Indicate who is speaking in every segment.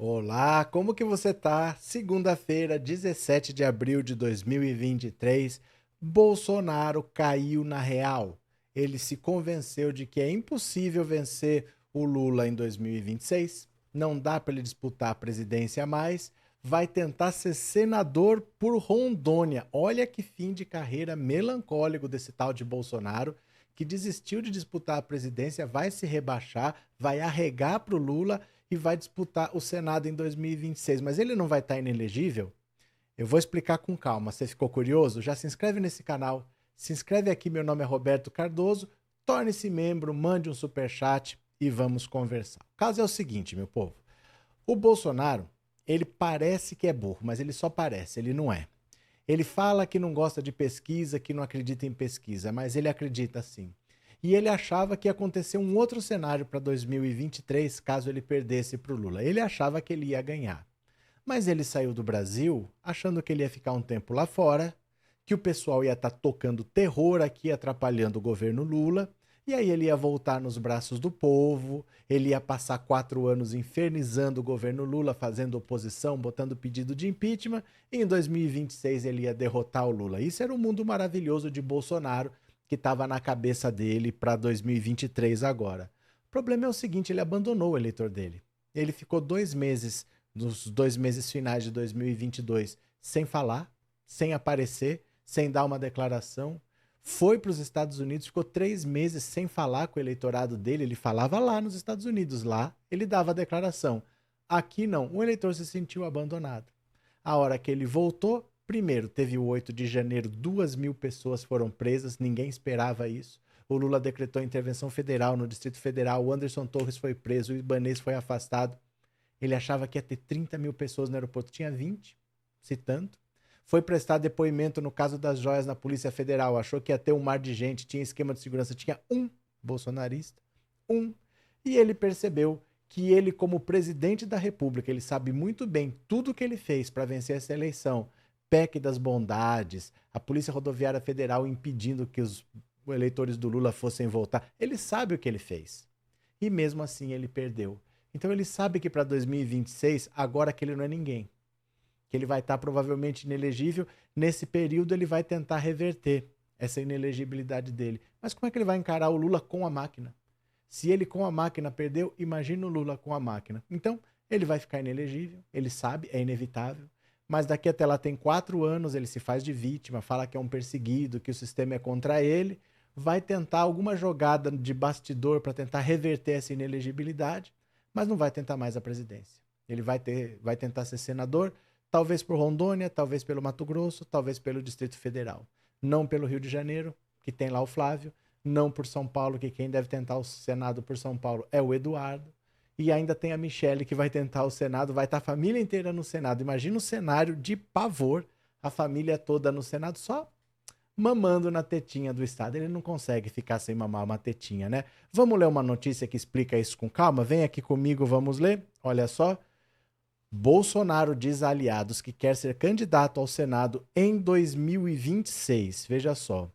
Speaker 1: Olá, como que você tá? Segunda-feira, 17 de abril de 2023, Bolsonaro caiu na real. Ele se convenceu de que é impossível vencer o Lula em 2026, não dá para ele disputar a presidência mais, vai tentar ser senador por Rondônia. Olha que fim de carreira melancólico desse tal de Bolsonaro, que desistiu de disputar a presidência, vai se rebaixar, vai arregar pro Lula e vai disputar o Senado em 2026. Mas ele não vai estar inelegível? Eu vou explicar com calma. Você ficou curioso? Já se inscreve nesse canal. Se inscreve aqui, meu nome é Roberto Cardoso. Torne-se membro, mande um superchat e vamos conversar. O caso é o seguinte, meu povo. O Bolsonaro, ele parece que é burro, mas ele só parece, ele não é. Ele fala que não gosta de pesquisa, que não acredita em pesquisa, mas ele acredita sim. E ele achava que ia acontecer um outro cenário para 2023 caso ele perdesse para o Lula. Ele achava que ele ia ganhar. Mas ele saiu do Brasil achando que ele ia ficar um tempo lá fora, que o pessoal ia estar tocando terror aqui, atrapalhando o governo Lula, e aí ele ia voltar nos braços do povo, ele ia passar 4 anos infernizando o governo Lula, fazendo oposição, botando pedido de impeachment, e em 2026 ele ia derrotar o Lula. Isso era o mundo maravilhoso de Bolsonaro, que estava na cabeça dele para 2023 agora. O problema é o seguinte, ele abandonou o eleitor dele. Ele ficou 2 meses, nos 2 meses finais de 2022, sem falar, sem aparecer, sem dar uma declaração. Foi para os Estados Unidos, ficou 3 meses sem falar com o eleitorado dele. Ele falava lá nos Estados Unidos, lá ele dava a declaração. Aqui não, o eleitor se sentiu abandonado. A hora que ele voltou, primeiro, teve o 8 de janeiro, 2.000 pessoas foram presas, ninguém esperava isso. O Lula decretou intervenção federal no Distrito Federal, o Anderson Torres foi preso, o Ibanez foi afastado. Ele achava que ia ter 30 mil pessoas no aeroporto, tinha 20, se tanto. Foi prestar depoimento no caso das joias na Polícia Federal, achou que ia ter um mar de gente, tinha esquema de segurança, tinha um bolsonarista, um. E ele percebeu que ele, como presidente da República, ele sabe muito bem tudo que ele fez para vencer essa eleição. PEC das bondades, a Polícia Rodoviária Federal impedindo que os eleitores do Lula fossem votar. Ele sabe o que ele fez. E mesmo assim ele perdeu. Então ele sabe que para 2026, agora que ele não é ninguém, que ele vai estar provavelmente inelegível, nesse período ele vai tentar reverter essa inelegibilidade dele. Mas como é que ele vai encarar o Lula com a máquina? Se ele com a máquina perdeu, imagina o Lula com a máquina. Então, ele vai ficar inelegível, ele sabe, é inevitável. Mas daqui até lá tem 4 anos, ele se faz de vítima, fala que é um perseguido, que o sistema é contra ele, vai tentar alguma jogada de bastidor para tentar reverter essa inelegibilidade, mas não vai tentar mais a presidência. Ele vai tentar ser senador, talvez por Rondônia, talvez pelo Mato Grosso, talvez pelo Distrito Federal. Não pelo Rio de Janeiro, que tem lá o Flávio, não por São Paulo, que quem deve tentar o Senado por São Paulo é o Eduardo. E ainda tem a Michelle, que vai tentar o Senado, vai estar a família inteira no Senado. Imagina um cenário de pavor, a família toda no Senado, só mamando na tetinha do Estado. Ele não consegue ficar sem mamar uma tetinha, né? Vamos ler uma notícia que explica isso com calma? Vem aqui comigo, vamos ler? Olha só. Bolsonaro diz a aliados que quer ser candidato ao Senado em 2026. Veja só.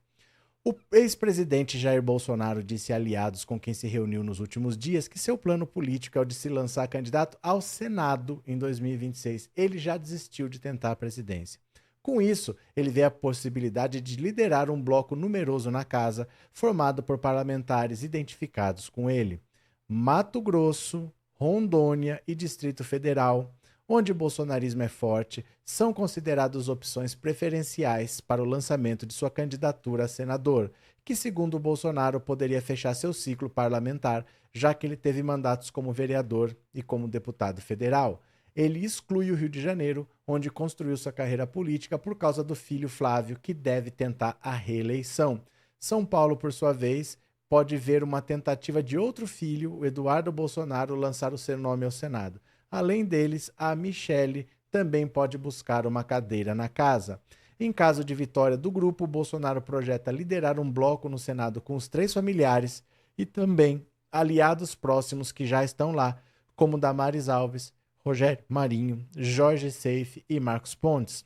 Speaker 1: O ex-presidente Jair Bolsonaro disse a aliados com quem se reuniu nos últimos dias que seu plano político é o de se lançar candidato ao Senado em 2026. Ele já desistiu de tentar a presidência. Com isso, ele vê a possibilidade de liderar um bloco numeroso na casa, formado por parlamentares identificados com ele. Mato Grosso, Rondônia e Distrito Federal, onde o bolsonarismo é forte, são consideradas opções preferenciais para o lançamento de sua candidatura a senador, que, segundo o Bolsonaro, poderia fechar seu ciclo parlamentar, já que ele teve mandatos como vereador e como deputado federal. Ele exclui o Rio de Janeiro, onde construiu sua carreira política por causa do filho Flávio, que deve tentar a reeleição. São Paulo, por sua vez, pode ver uma tentativa de outro filho, o Eduardo Bolsonaro, lançar o seu nome ao Senado. Além deles, a Michelle também pode buscar uma cadeira na casa. Em caso de vitória do grupo, Bolsonaro projeta liderar um bloco no Senado com os 3 familiares e também aliados próximos que já estão lá, como Damares Alves, Rogério Marinho, Jorge Seife e Marcos Pontes.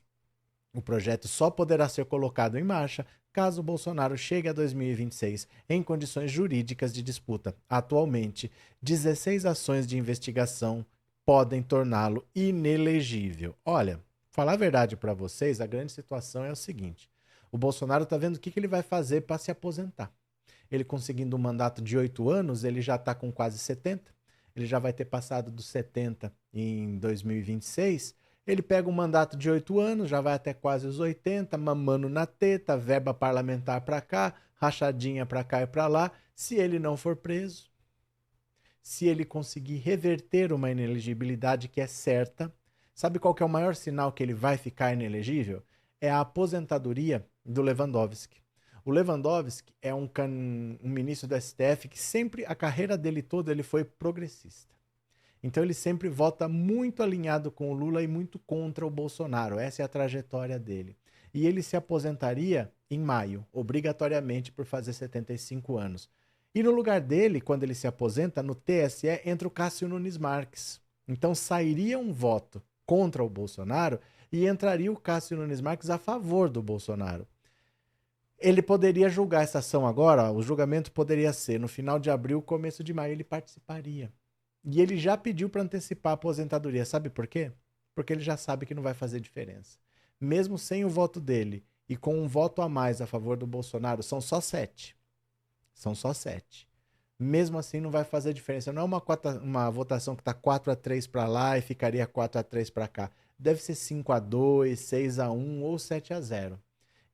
Speaker 1: O projeto só poderá ser colocado em marcha caso Bolsonaro chegue a 2026 em condições jurídicas de disputa. Atualmente, 16 ações de investigação podem torná-lo inelegível. Olha, falar a verdade para vocês, a grande situação é o seguinte: o Bolsonaro está vendo o que ele vai fazer para se aposentar. Ele conseguindo um mandato de 8 anos, ele já está com quase 70, ele já vai ter passado dos 70 em 2026. Ele pega um mandato de 8 anos, já vai até quase os 80, mamando na teta, verba parlamentar para cá, rachadinha para cá e para lá. Se ele não for preso, se ele conseguir reverter uma inelegibilidade que é certa, sabe qual que é o maior sinal que ele vai ficar inelegível? É a aposentadoria do Lewandowski. O Lewandowski é um ministro do STF que sempre, a carreira dele toda, ele foi progressista. Então ele sempre vota muito alinhado com o Lula e muito contra o Bolsonaro. Essa é a trajetória dele. E ele se aposentaria em maio, obrigatoriamente por fazer 75 anos. E no lugar dele, quando ele se aposenta, no TSE, entra o Cássio Nunes Marques. Então sairia um voto contra o Bolsonaro e entraria o Cássio Nunes Marques a favor do Bolsonaro. Ele poderia julgar essa ação agora, o julgamento poderia ser no final de abril, começo de maio, ele participaria. E ele já pediu para antecipar a aposentadoria. Sabe por quê? Porque ele já sabe que não vai fazer diferença. Mesmo sem o voto dele e com um voto a mais a favor do Bolsonaro, são só 7. São só 7. Mesmo assim não vai fazer diferença. Não é uma votação que está 4-3 para lá e ficaria 4-3 para cá. Deve ser 5-2, 6-1 ou 7-0.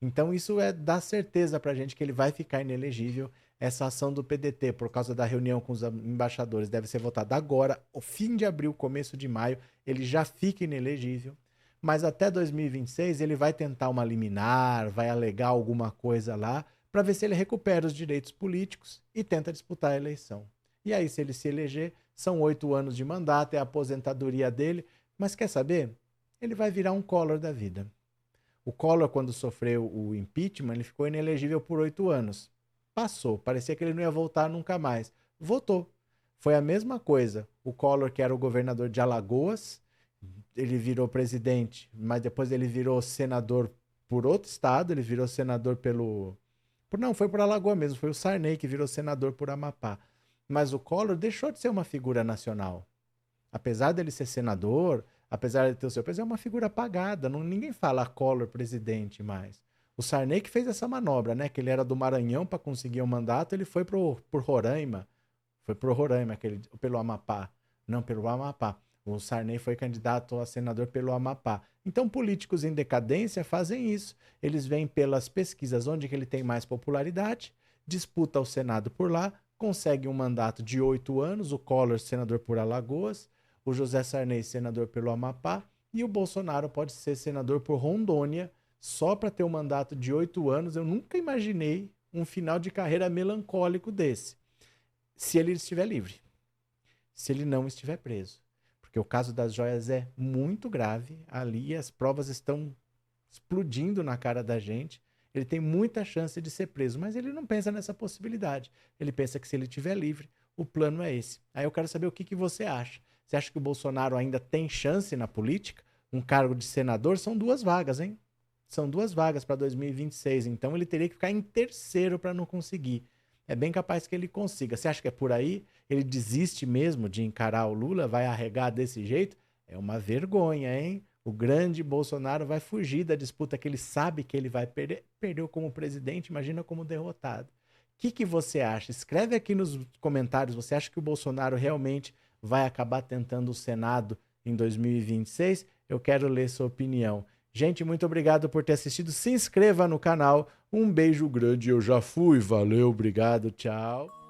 Speaker 1: Então isso dá certeza para a gente que ele vai ficar inelegível. Essa ação do PDT, por causa da reunião com os embaixadores, deve ser votada agora, o fim de abril, começo de maio, ele já fica inelegível. Mas até 2026 ele vai tentar uma liminar, vai alegar alguma coisa lá, para ver se ele recupera os direitos políticos e tenta disputar a eleição. E aí, se ele se eleger, são 8 anos de mandato, é a aposentadoria dele. Mas quer saber? Ele vai virar um Collor da vida. O Collor, quando sofreu o impeachment, ele ficou inelegível por 8 anos. Passou, parecia que ele não ia voltar nunca mais. Votou. Foi a mesma coisa. O Collor, que era o governador de Alagoas, ele virou presidente, mas depois ele virou senador por outro estado, ele virou senador Não, foi por Alagoas mesmo, foi o Sarney que virou senador por Amapá. Mas o Collor deixou de ser uma figura nacional. Apesar dele ser senador, apesar de ter o seu peso, é uma figura apagada. Ninguém fala Collor presidente mais. O Sarney que fez essa manobra, né? Que ele era do Maranhão para conseguir um mandato, ele foi por Roraima. Foi por Roraima, pelo Amapá. Não, pelo Amapá. O Sarney foi candidato a senador pelo Amapá. Então, políticos em decadência fazem isso. Eles vêm pelas pesquisas onde que ele tem mais popularidade, disputa o Senado por lá, consegue um mandato de 8 anos, o Collor, senador por Alagoas, o José Sarney, senador pelo Amapá, e o Bolsonaro pode ser senador por Rondônia, só para ter um mandato de 8 anos. Eu nunca imaginei um final de carreira melancólico desse. Se ele estiver livre. Se ele não estiver preso. Porque o caso das joias é muito grave. Ali as provas estão explodindo na cara da gente. Ele tem muita chance de ser preso, mas ele não pensa nessa possibilidade. Ele pensa que se ele estiver livre, o plano é esse. Aí eu quero saber o que você acha. Você acha que o Bolsonaro ainda tem chance na política? Um cargo de senador são 2 vagas, hein? São 2 vagas para 2026, então ele teria que ficar em terceiro para não conseguir. É bem capaz que ele consiga. Você acha que é por aí? Ele desiste mesmo de encarar o Lula? Vai arregar desse jeito? É uma vergonha, hein? O grande Bolsonaro vai fugir da disputa que ele sabe que ele vai perder. Perdeu como presidente, imagina como derrotado. O que você acha? Escreve aqui nos comentários. Você acha que o Bolsonaro realmente vai acabar tentando o Senado em 2026? Eu quero ler sua opinião. Gente, muito obrigado por ter assistido. Se inscreva no canal. Um beijo grande, eu já fui. Valeu, obrigado, tchau.